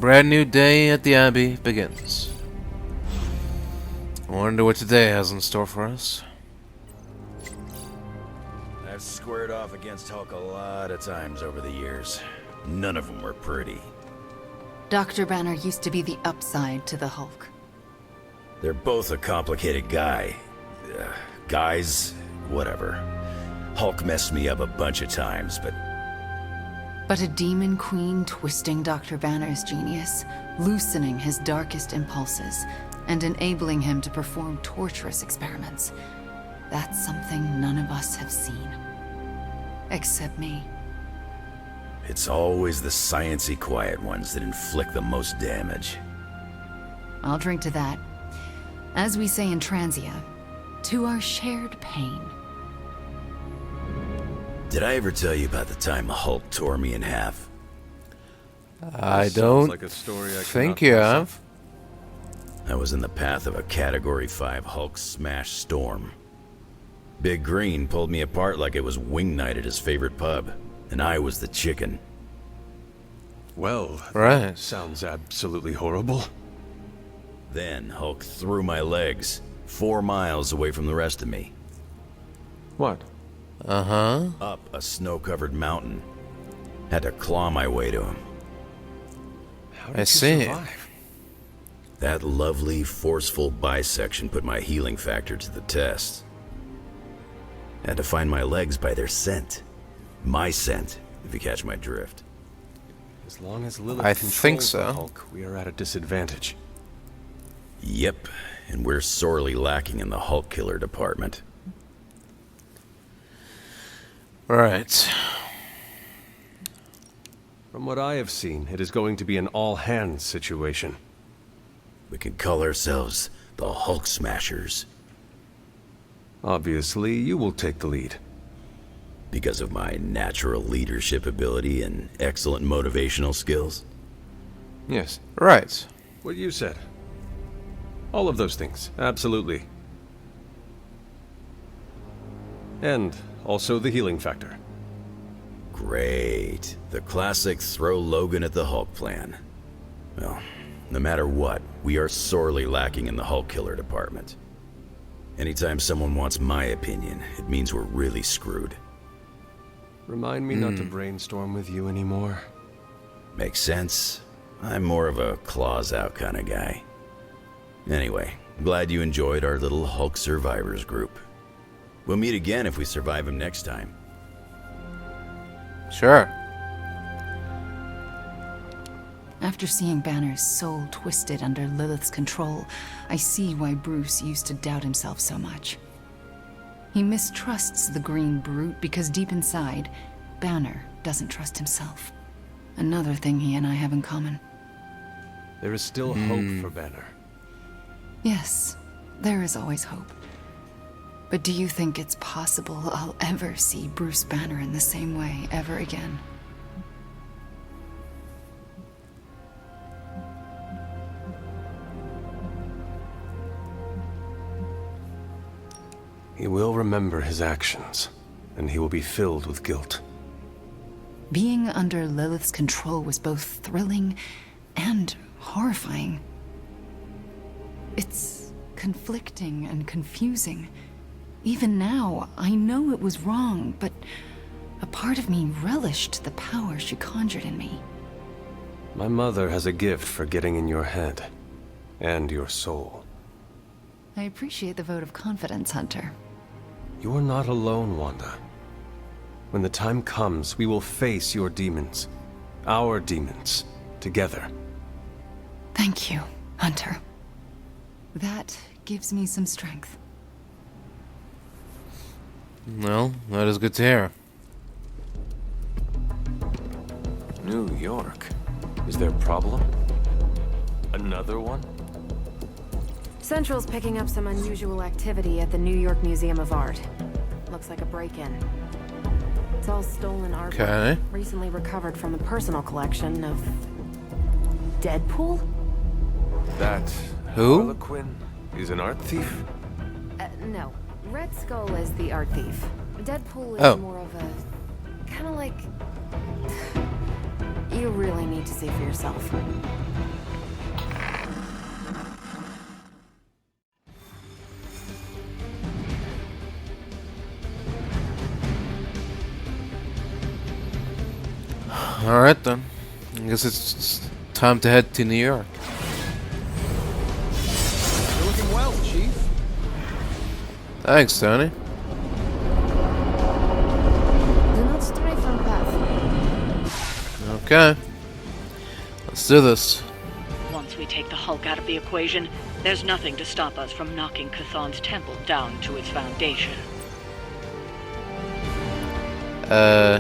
brand new day at the Abbey begins. I wonder what today has in store for us. I've squared off against Hulk a lot of times over the years. None of them were pretty. Dr. Banner used to be the upside to the Hulk. They're both a complicated guy. Guys, whatever. Hulk messed me up a bunch of times, but a demon queen twisting Dr. Banner's genius, loosening his darkest impulses, and enabling him to perform torturous experiments. That's something none of us have seen. Except me. it's always the sciencey quiet ones that inflict the most damage. I'll drink to that. As we say in Transia, to our shared pain. Did I ever tell you about the time the Hulk tore me in half? I don't think you have. I was in the path of a Category 5 Hulk smash storm. Big Green pulled me apart like it was wing night at his favorite pub, and I was the chicken. Well, Right. sounds absolutely horrible. Then Hulk threw my legs 4 miles away from the rest of me, What? Uh-huh. up a snow-covered mountain. Had to claw my way to him. How did I you see. survive? That lovely, forceful bisection put my healing factor to the test. Had to find my legs by their scent. My scent, if you catch my drift. As long as Lilith I controls think the so. Hulk, we are at a disadvantage. Yep, and we're sorely lacking in the Hulk killer department. Right. From what I have seen, it is going to be an all-hands situation. We can call ourselves the Hulk Smashers Obviously, you will take the lead. because of my natural leadership ability and excellent motivational skills. Yes, Right. what you said. All of those things, absolutely. And also the healing factor. Great. The classic throw Logan at the Hulk plan. Well, no matter what, we are sorely lacking in the Hulk killer department. Anytime someone wants my opinion, it means we're really screwed. Remind me not to brainstorm with you anymore. Makes sense. I'm more of a claws out kind of guy. Anyway, glad you enjoyed our little Hulk survivors group. We'll meet again if we survive him next time. Sure. After seeing Banner's soul twisted under Lilith's control, I see why Bruce used to doubt himself so much. He mistrusts the green brute because deep inside, Banner doesn't trust himself. Another thing he and I have in common. There is still hope for Banner. Yes, there is always hope. But do you think it's possible I'll ever see Bruce Banner in the same way ever again? He will remember his actions, and he will be filled with guilt. Being under Lilith's control was both thrilling and horrifying. It's conflicting and confusing. Even now, I know it was wrong, but a part of me relished the power she conjured in me. My mother has a gift for getting in your head and your soul. I appreciate the vote of confidence, Hunter. You are not alone, Wanda. When the time comes, we will face your demons, our demons, together. Thank you, Hunter. That gives me some strength. Well, that is good to hear. New York. Is there a problem? Another one? Central's picking up some unusual activity at the New York Museum of Art. Looks like a break-in. It's all stolen artwork. Okay. Recently recovered from a personal collection of... Deadpool? That Who? Harlequin is an art thief? No. Red Skull is the art thief. Deadpool is Oh. more of a... kind of like... You really need to see for yourself. Alright then. I guess it's time to head to New York. You're looking well, Chief. Thanks, Tony. Do not stray from path. Okay. Let's do this. Once we take the Hulk out of the equation, there's nothing to stop us from knocking Chthon's temple down to its foundation. I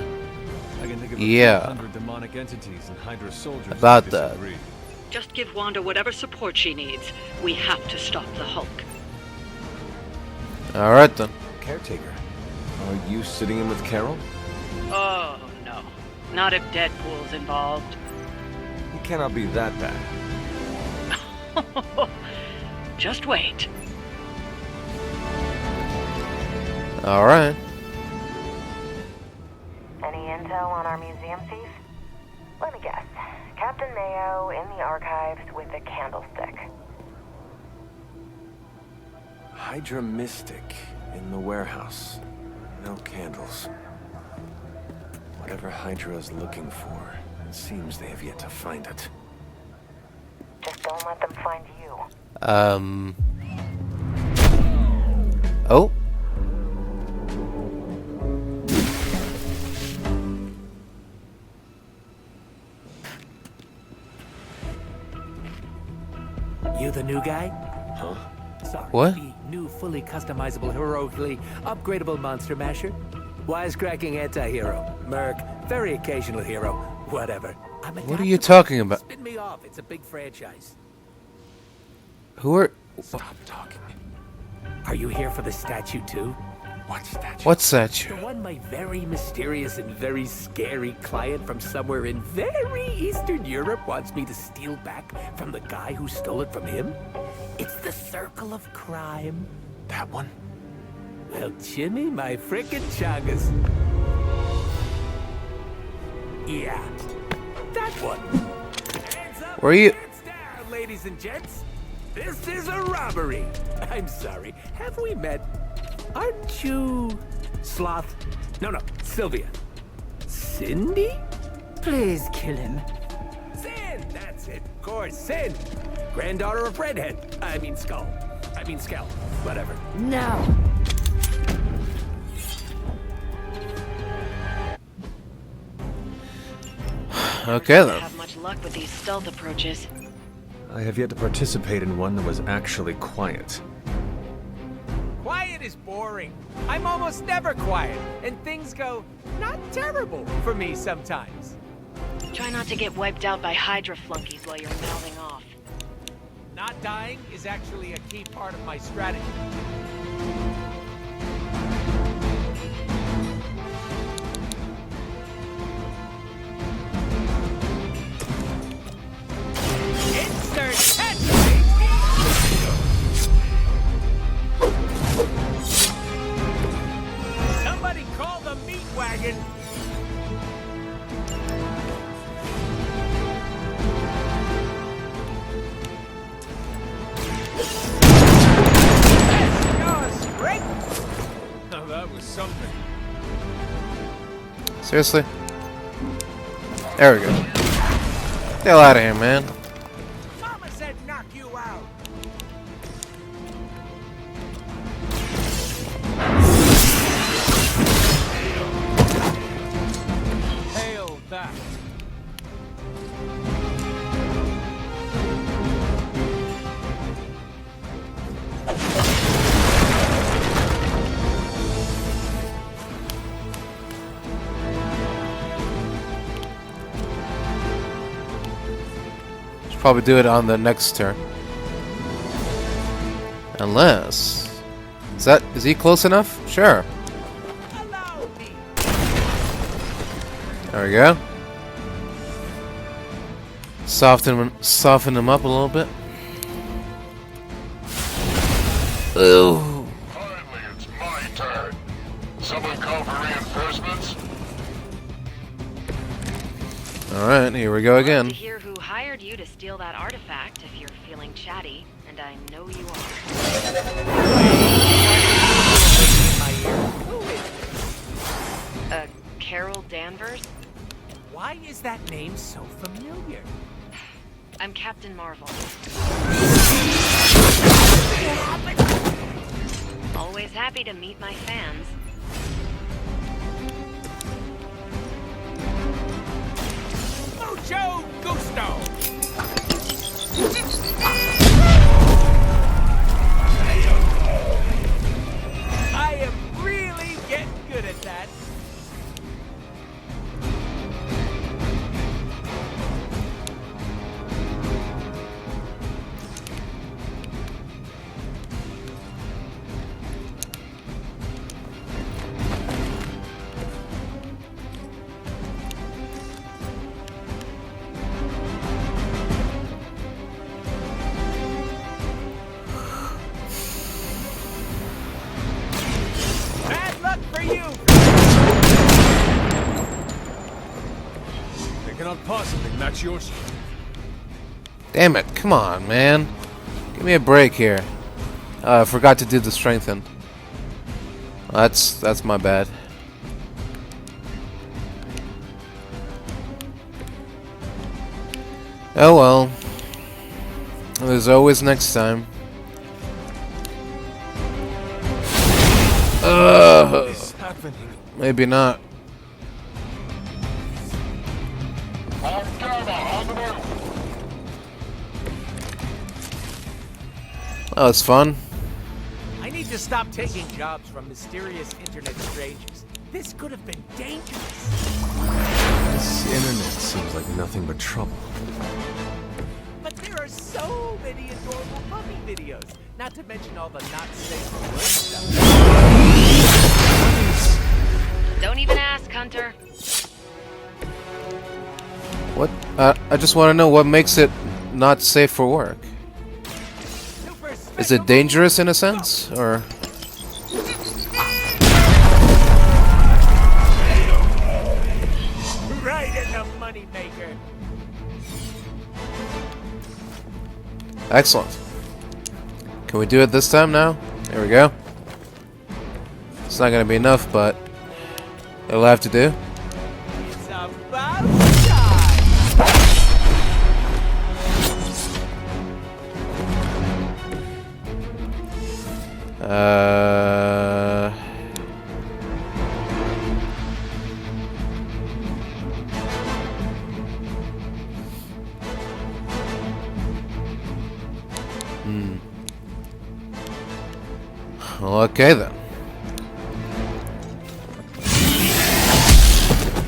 can think of Yeah. 100 demonic entities and Hydra soldiers who About that. disagree. Just give Wanda whatever support she needs. We have to stop the Hulk. Alright then. Caretaker, are you sitting in with Carol? Oh, no. Not if Deadpool's involved. He cannot be that bad. Just wait. Alright. Any intel on our museum thief? Let me guess. Captain Mayo in the archives with a candlestick. Hydra Mystic in the warehouse. No candles. Whatever Hydra is looking for, it seems they have yet to find it. Just don't let them find you. Oh. You the new guy? Huh? Sorry. What? The new fully customizable, heroically upgradable monster masher? Wisecracking anti-hero. Merc. Very occasional hero. Whatever. I'm What are you adaptable. talking about? Spin me off. It's a big franchise. Who are... Stop talking. Are you here for the statue too? What statue? What's that? The one my very mysterious and very scary client from somewhere in very Eastern Europe wants me to steal back from the guy who stole it from him? It's the Circle of Crime. That one? Well, Jimmy, my frickin' chungus. Yeah, that one. Hands up, Where are you- hands down, ladies and gents. This is a robbery. I'm sorry. Have we met? Aren't you Sloth? No, Sylvia. Cindy? Please kill him. Sin, that's it. Of course, Sin. Granddaughter of Redhead. I mean Skull. I mean Skull. Whatever. No. Okay Don't then. have much luck with these stealth approaches. I have yet to participate in one that was actually quiet. Quiet is boring. I'm almost never quiet, and things go not terrible for me sometimes. Try not to get wiped out by Hydra flunkies while you're mouthing off. Not dying is actually a key part of my strategy. Insert catchphrase. Somebody call the meat wagon. Now that was something. Seriously? There we go. Get the hell out of here, man. Mama said knock you out. Hail that. Should probably do it on the next turn. Unless... Is he close enough? Sure. Allow me. There we go. Soften him up a little bit. Ooh. Finally, it's my turn. Someone call for reinforcements? Alright, here we go Love again. to hear who hired you to steal that artifact if you're feeling chatty, and I know you are. Who is Carol Danvers? Why is that name so familiar? I'm Captain Marvel. Always happy to meet my fans. Mucho gusto! I am really getting good at that. Bad luck for you! They cannot possibly match your strength. Damn it, come on, man. Give me a break here. I forgot to do the strengthen. That's my bad. Oh well. There's always next time. What is happening? Maybe not. That was fun. I need to stop taking jobs from mysterious internet strangers. This could have been dangerous. This internet seems like nothing but trouble. But there are so many adorable puppy videos. Not to mention all the not safe for work stuff. Don't even ask, Hunter. What? I just want to know what makes it not safe for work. Is it dangerous in a sense, or? Right in the moneymaker. Excellent. Can we do it this time now? There we go. It's not gonna be enough, but it'll have to do. It's about time. Okay then.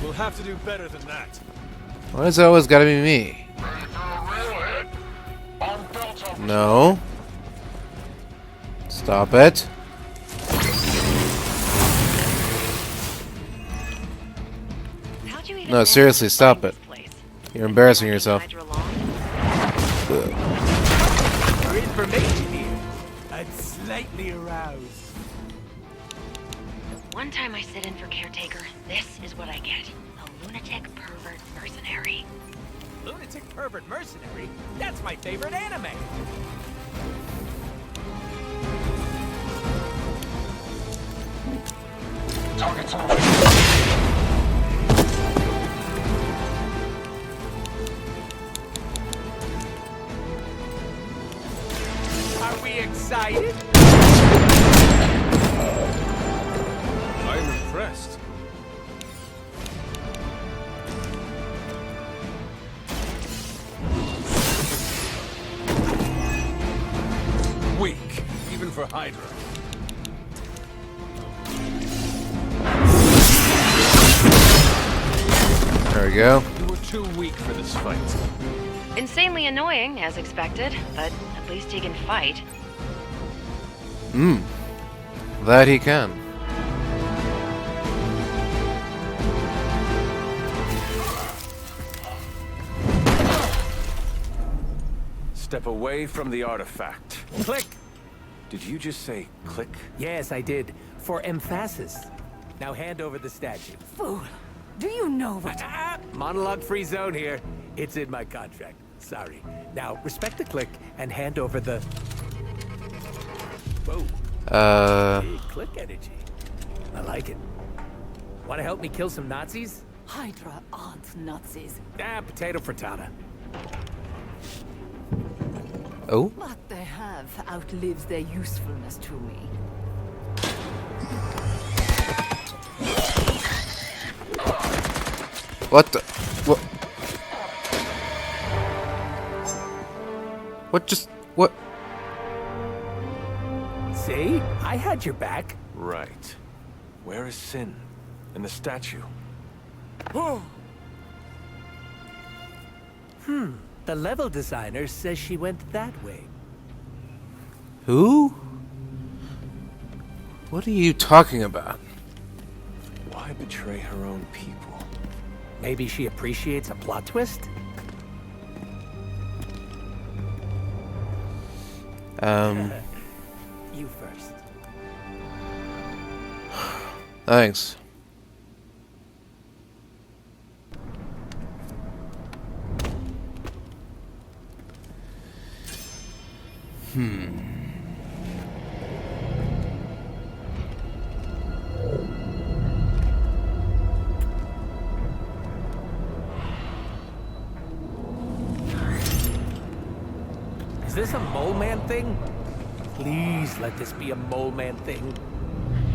We'll have to do better than that. Why is it always gotta be me? No. Stop it. How'd you even No, manage seriously, to stop find it. this place? You're embarrassing yourself. Hydra lawn? For information here, I'm slightly aroused. One time I sit in for caretaker, this is what I get. A lunatic pervert mercenary. Lunatic pervert mercenary? That's my favorite anime. Are we excited? I'm impressed. Weak, even for Hydra. There we go. You were too weak for this fight. Insanely annoying, as expected, but at least he can fight. That he can. Step away from the artifact. Click. Did you just say click? Yes, I did. For emphasis. Now hand over the statue. Fool. Do you know what? Monologue-free zone here. It's in my contract. Sorry. Now, respect the click and hand over the... Whoa. Big click energy. I like it. Want to help me kill some Nazis? Hydra aren't Nazis. Potato frittata. Oh? What they have outlives their usefulness to me. What the? What? What just? What? See? I had your back. Right. Where is Sin? And the statue? The level designer says she went that way. Who? What are you talking about? Why betray her own people? Maybe she appreciates a plot twist? You first. Thanks. Is this a mole man thing? Please let this be a mole man thing.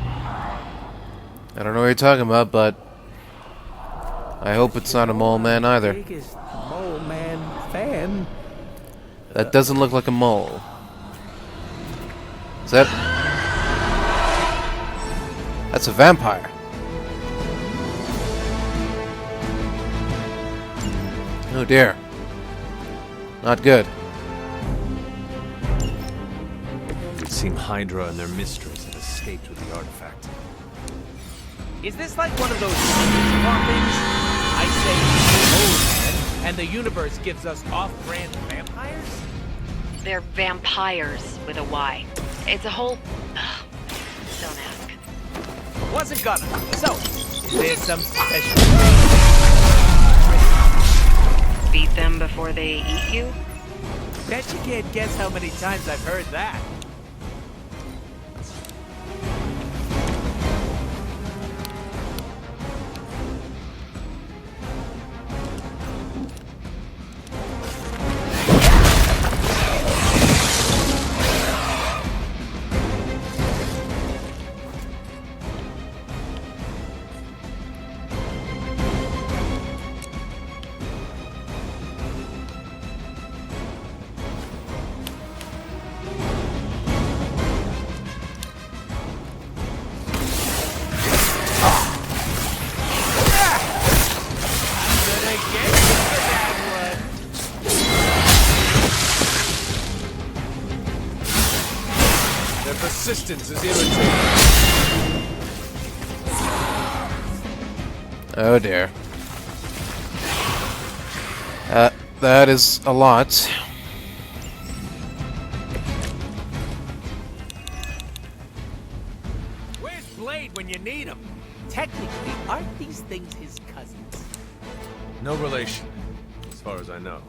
I don't know what you're talking about, but I hope it's not a mole man either. Biggest mole man fan. That doesn't look like a mole. Is that? That's a vampire. Oh dear. Not good. It would seem Hydra and their mistress have escaped with the artifact. Is this like one of those farm things? I say old man, and the universe gives us off-brand vampires? They're vampires with a Y. It's a whole... Ugh. Don't ask. Wasn't gonna. So, is there some special... Beat them before they eat you? Bet you can't guess how many times I've heard that. Their persistence is irritating. Oh dear. That is a lot. Where's Blade when you need him? Technically, aren't these things his cousins? No relation, as far as I know.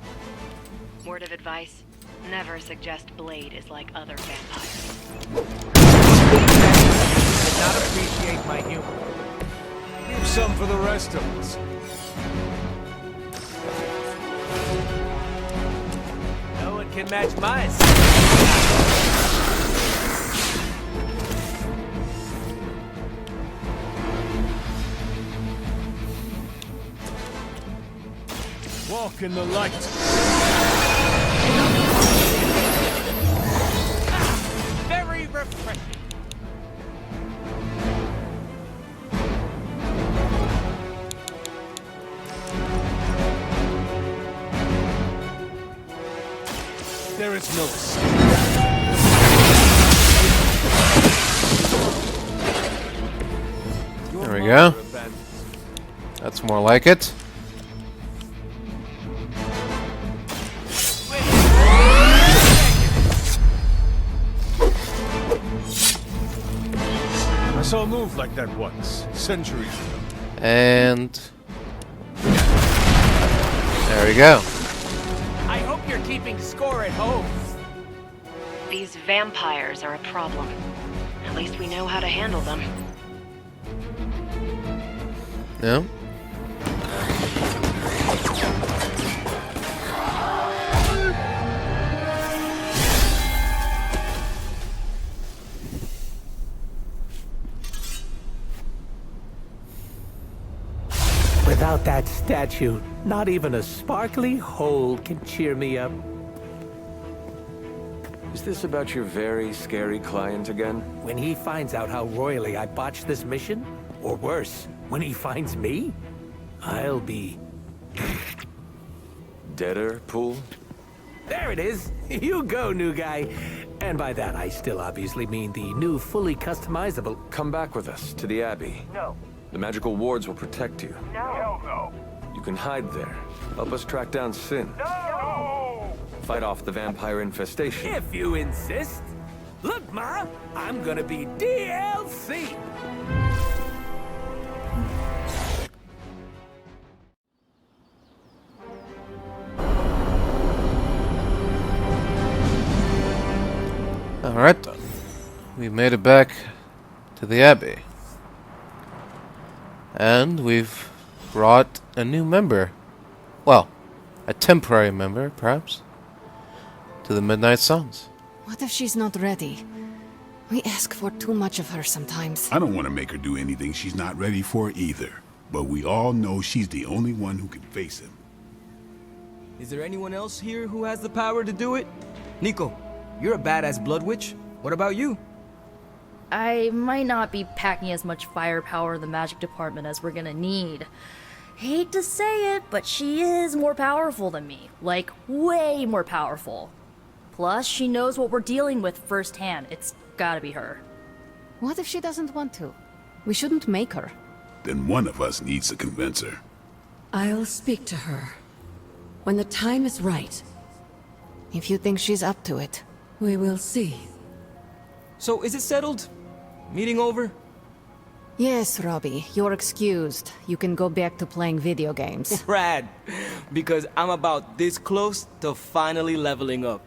Word of advice, never suggest Blade is like other vampires. Did not appreciate my humor. Leave some for the rest of us. No one can match mine. Walk in the light. Very refreshing. There is no escape. There we go. That's more like it. I saw a move like that once, centuries ago. And There we go. I hope you're keeping score at home. These vampires are a problem. At least we know how to handle them. No? Without that statue, not even a sparkly hole can cheer me up. Is this about your very scary client again? When he finds out how royally I botched this mission, or worse, when he finds me, I'll be... Deader, Pool? There it is! You go, new guy! And by that, I still obviously mean the new, fully customizable... Come back with us to the Abbey. No. The magical wards will protect you. No. Hell no. You can hide there. Help us track down Sin. No! Fight off the vampire infestation. If you insist. Look, Ma, I'm gonna be DLC! Alright then. We've made it back to the Abbey. And we've brought a new member. Well, a temporary member, perhaps, to the Midnight Suns. What if she's not ready? We ask for too much of her sometimes. I don't want to make her do anything she's not ready for either. But we all know she's the only one who can face him. Is there anyone else here who has the power to do it? Nico, you're a badass blood witch. What about you? I might not be packing as much firepower in the magic department as we're gonna need. Hate to say it, but she is more powerful than me. Like, way more powerful. Plus, she knows what we're dealing with firsthand. It's gotta be her. What if she doesn't want to? We shouldn't make her. Then one of us needs to convince her. I'll speak to her. When the time is right. If you think she's up to it. We will see. So, is it settled? Meeting over? Yes, Robbie, you're excused. You can go back to playing video games. Rad! Because I'm about this close to finally leveling up.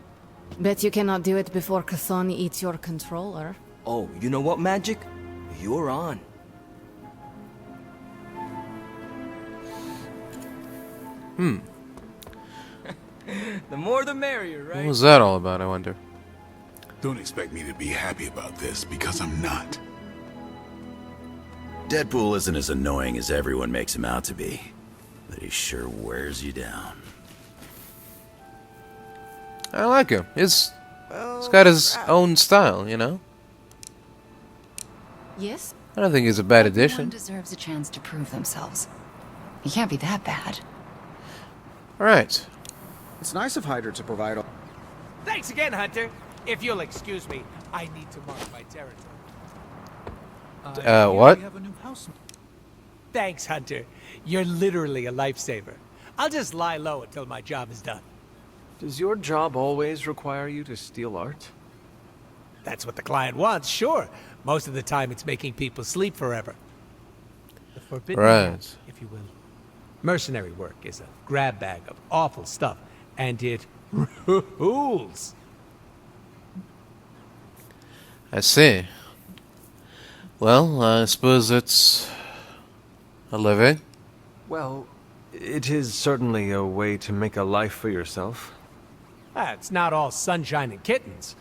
Bet you cannot do it before Chthon eats your controller. Oh, you know what, Magic? You're on. The more the merrier, right? What was that all about, I wonder? Don't expect me to be happy about this, because I'm not. Deadpool isn't as annoying as everyone makes him out to be, but he sure wears you down. I like him. He's got his own style, you know? Yes? I don't think he's a bad Everyone addition. deserves a chance to prove themselves. He can't be that bad. Alright. It's nice of Hydra to provide all... Thanks again, Hunter. If you'll excuse me, I need to mark my territory. What? Thanks, Hunter. You're literally a lifesaver. I'll just lie low until my job is done. Does your job always require you to steal art? That's what the client wants, sure. Most of the time it's making people sleep forever. The forbidden art, if you will. Mercenary work is a grab bag of awful stuff, and it rules. I see. Well, I suppose it's a living. Well, it is certainly a way to make a life for yourself. It's not all sunshine and kittens,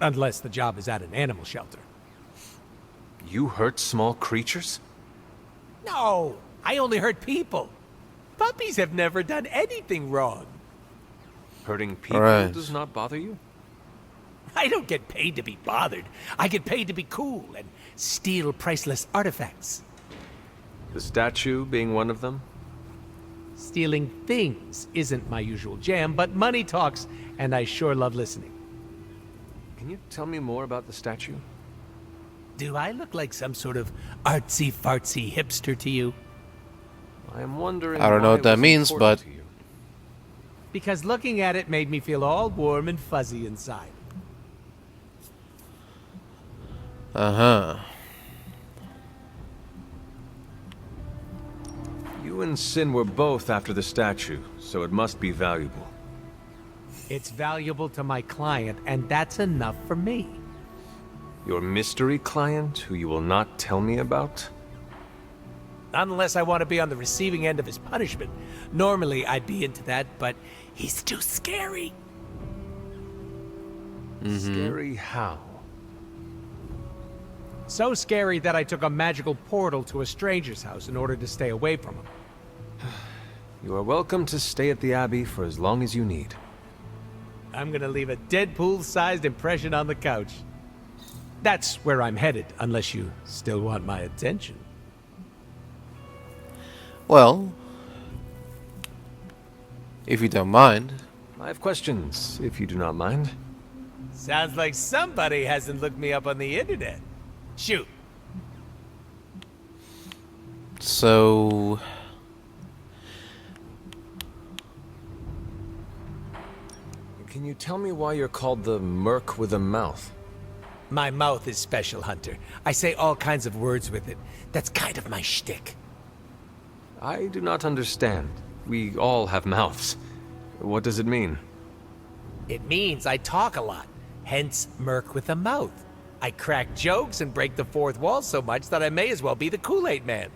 unless the job is at an animal shelter. You hurt small creatures? No, I only hurt people. Puppies have never done anything wrong. Hurting people does not bother you? I don't get paid to be bothered. I get paid to be cool and steal priceless artifacts. The statue being one of them? Stealing things isn't my usual jam, but money talks, and I sure love listening. Can you tell me more about the statue? Do I look like some sort of artsy-fartsy hipster to you? I am wondering. I don't know what that means, but... Because looking at it made me feel all warm and fuzzy inside. You You and Sin were both after the statue, so it must be valuable. It's valuable to my client, and that's enough for me. Your mystery client, who you will not tell me about? Not unless I want to be on the receiving end of his punishment. Normally, I'd be into that, but he's too scary. Scary how? So scary that I took a magical portal to a stranger's house in order to stay away from him. You are welcome to stay at the Abbey for as long as you need. I'm gonna leave a Deadpool-sized impression on the couch. That's where I'm headed, unless you still want my attention. Well, if you don't mind. I have questions, if you do not mind. Sounds like somebody hasn't looked me up on the internet. Shoot. So... Can you tell me why you're called the Merc with a Mouth? My mouth is special, Hunter. I say all kinds of words with it. That's kind of my shtick. I do not understand. We all have mouths. What does it mean? It means I talk a lot. Hence, Merc with a mouth. I crack jokes and break the fourth wall so much that I may as well be the Kool-Aid Man.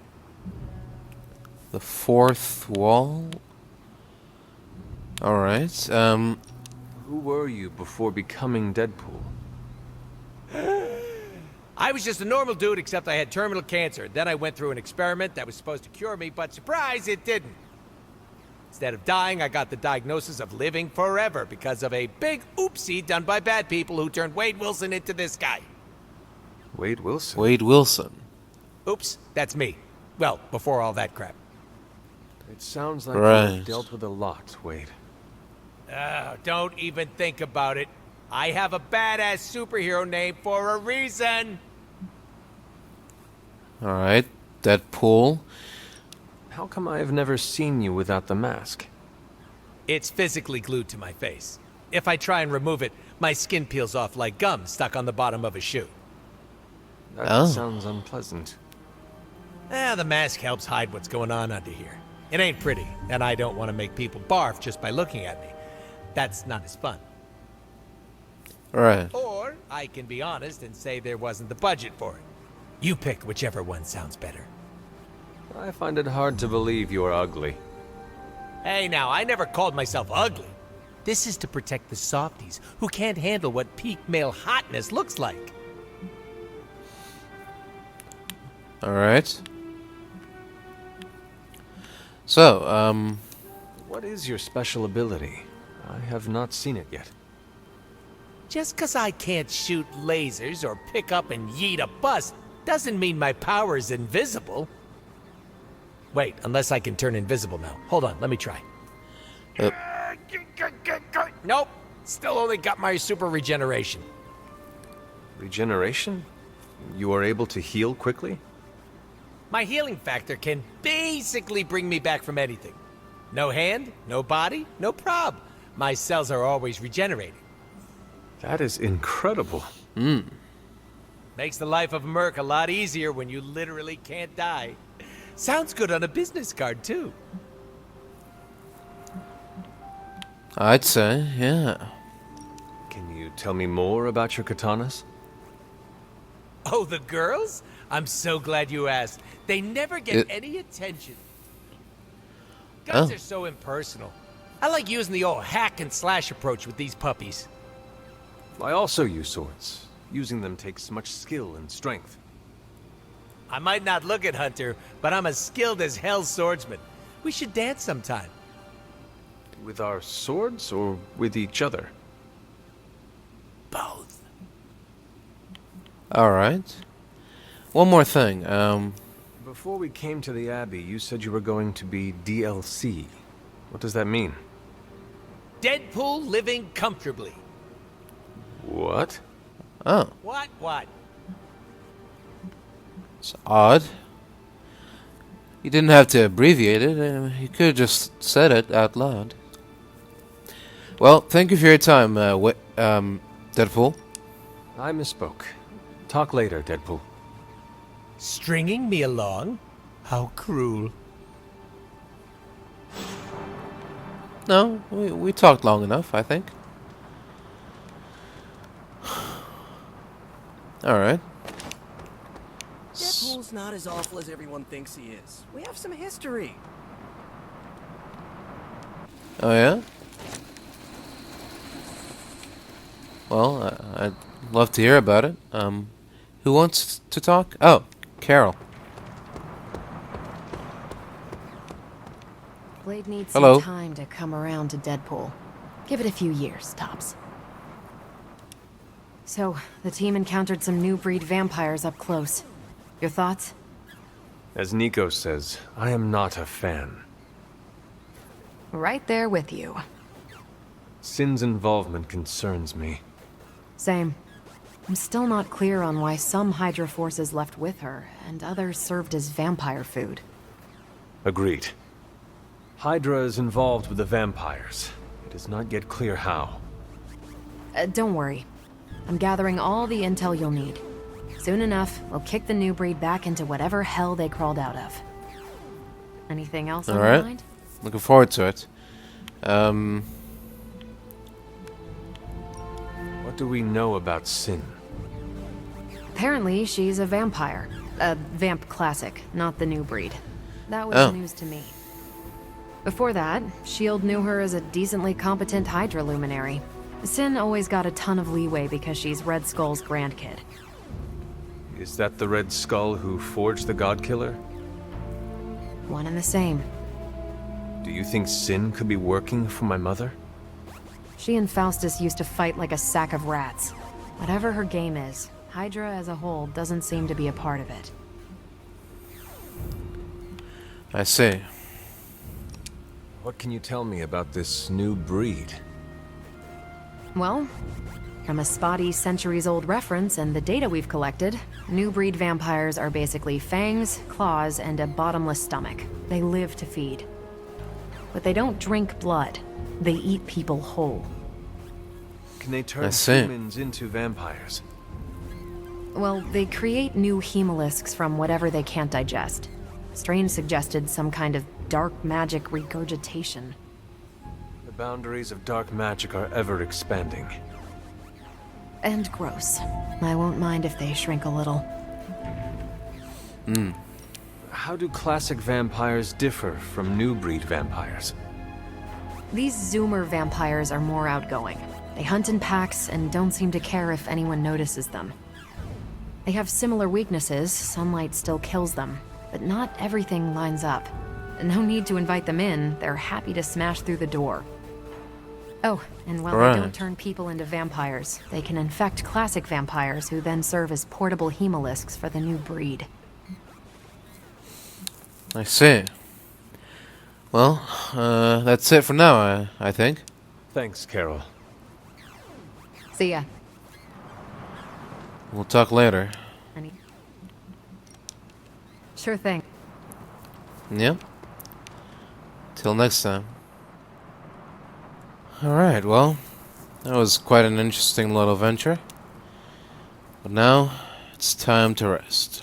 The fourth wall? Alright, Who were you before becoming Deadpool? I was just a normal dude, except I had terminal cancer. Then I went through an experiment that was supposed to cure me, but surprise, it didn't. Instead of dying, I got the diagnosis of living forever because of a big oopsie done by bad people who turned Wade Wilson into this guy. Wade Wilson? Wade Wilson. Oops, that's me. Well, before all that crap. It sounds like Right. you've dealt with a lot, Wade. Don't even think about it. I have a badass superhero name for a reason. Alright, Deadpool. How come I have never seen you without the mask? It's physically glued to my face. If I try and remove it, my skin peels off like gum stuck on the bottom of a shoe. That sounds unpleasant. The mask helps hide what's going on under here. It ain't pretty, and I don't want to make people barf just by looking at me. That's not as fun. Right. Or I can be honest and say there wasn't the budget for it. You pick whichever one sounds better. I find it hard to believe you are ugly. Hey now, I never called myself ugly. This is to protect the softies who can't handle what peak male hotness looks like. Alright. So, What is your special ability? I have not seen it yet. Just 'cause I can't shoot lasers or pick up and yeet a bus doesn't mean my power is invisible. Wait, unless I can turn invisible now. Hold on, let me try. Nope, still only got my super regeneration. Regeneration? You are able to heal quickly? My healing factor can basically bring me back from anything. No hand, no body, no prob. My cells are always regenerating. That is incredible. Makes the life of Merc a lot easier when you literally can't die. Sounds good on a business card, too. I'd say, yeah. Can you tell me more about your katanas? Oh, the girls? I'm so glad you asked. They never get any attention. Guns are so impersonal. I like using the old hack and slash approach with these puppies. I also use swords. Using them takes much skill and strength. I might not look it, Hunter, but I'm as skilled as hell's swordsman. We should dance sometime. With our swords or with each other? Both. Alright. One more thing, Before we came to the Abbey, you said you were going to be DLC. What does that mean? Deadpool living comfortably. What? Oh. What? It's odd. You didn't have to abbreviate it. You could have just said it out loud. Well, thank you for your time, Deadpool. I misspoke. Talk later, Deadpool. Stringing me along? How cruel. No, we talked long enough, I think. Alright. Deadpool's not as awful as everyone thinks he is. We have some history. Oh, yeah? Well, I'd love to hear about it. Who wants to talk? Oh, Carol. Blade needs Hello. some time to come around to Deadpool. Give it a few years, tops. So, the team encountered some new breed vampires up close. Your thoughts? As Nico says, I am not a fan. Right there with you. Sin's involvement concerns me. Same. I'm still not clear on why some Hydra forces left with her, and others served as vampire food. Agreed. Hydra is involved with the vampires. It is not yet clear how. Don't worry. I'm gathering all the intel you'll need. Soon enough, we'll kick the new breed back into whatever hell they crawled out of. Anything else on your Alright. mind? Looking forward to it. What do we know about Sin? Apparently, she's a vampire. A vamp classic, not the new breed. That was news to me. Before that, S.H.I.E.L.D. knew her as a decently competent Hydra luminary. Sin always got a ton of leeway because she's Red Skull's grandkid. Is that the Red Skull who forged the God Killer? One and the same. Do you think Sin could be working for my mother? She and Faustus used to fight like a sack of rats. Whatever her game is, Hydra as a whole doesn't seem to be a part of it. I see. What can you tell me about this new breed? Well, from a spotty centuries-old reference and the data we've collected, new breed vampires are basically fangs, claws, and a bottomless stomach. They live to feed. But they don't drink blood. They eat people whole. Can they turn see. humans into vampires? Well, they create new hemolisks from whatever they can't digest. Strain suggested some kind of dark magic regurgitation. The boundaries of dark magic are ever expanding. And gross. I won't mind if they shrink a little. How do classic vampires differ from new breed vampires? These Zoomer vampires are more outgoing. They hunt in packs and don't seem to care if anyone notices them. They have similar weaknesses, sunlight still kills them, but not everything lines up. No need to invite them in, they're happy to smash through the door. Oh, and while they don't turn people into vampires, they can infect classic vampires who then serve as portable hemolisks for the new breed. I see. Well, that's it for now, I think. Thanks, Carol. See ya. We'll talk later. Sure thing. Yep. Till next time. Alright, well, that was quite an interesting little venture. But now, it's time to rest.